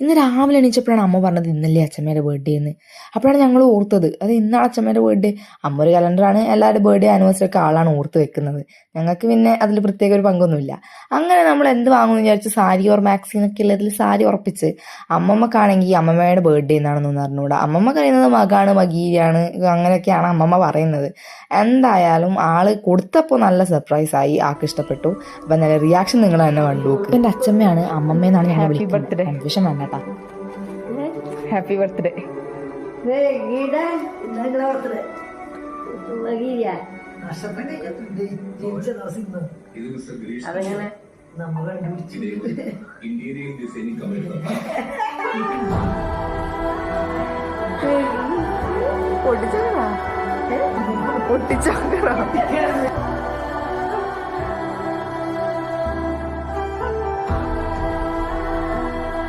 ഇന്ന് രാവിലെ എണീച്ചപ്പോഴാണ് അമ്മ പറഞ്ഞത് ഇന്നല്ലേ അച്ഛമ്മേൻ്റെ ബർത്ത്ഡേ എന്ന്. അപ്പോഴാണ് ഞങ്ങൾ ഓർത്തത് അത് ഇന്നാണ് അച്ഛമ്മേൻ്റെ ബർത്ത്ഡേ. അമ്മ ഒരു കലണ്ടറാണ്, എല്ലാവരുടെ ബർത്ത്ഡേ ആനിവേഴ്സറി ഒക്കെ ആളാണ് ഓർത്ത് വെക്കുന്നത്. ഞങ്ങൾക്ക് പിന്നെ അതിൽ പ്രത്യേക ഒരു പങ്കൊന്നുമില്ല. അങ്ങനെ നമ്മൾ എന്ത് വാങ്ങുമെന്ന് വിചാരിച്ച് സാരി ഓർ മാക്സി എന്നൊക്കെ ഉള്ളതിൽ സാരി ഉറപ്പിച്ച്. അമ്മമ്മക്കാണെങ്കിൽ അമ്മമ്മയുടെ ബർത്ത്ഡേ എന്നാണെന്നൊന്നും അറിഞ്ഞൂടാ. അമ്മമ്മ പറയുന്നത് മകാണ്, മകീരിയാണ്, അങ്ങനെയൊക്കെയാണ് അമ്മമ്മ പറയുന്നത്. എന്തായാലും ആള് കൊടുത്തപ്പോൾ നല്ല സർപ്രൈസ് ആയി, ആൾക്ക് ഇഷ്ടപ്പെട്ടു. അപ്പം നല്ല റിയാക്ഷൻ നിങ്ങൾ തന്നെ കണ്ടു. എൻ്റെ അച്ഛമ്മയാണ് അമ്മമ്മയെന്നാണ് ഞാൻ വിളിക്കുന്നത്, കൺഫ്യൂഷൻ വേണ്ട കേട്ടോ. Happy birthday. അതങ്ങനെ പൊട്ടിച്ചോ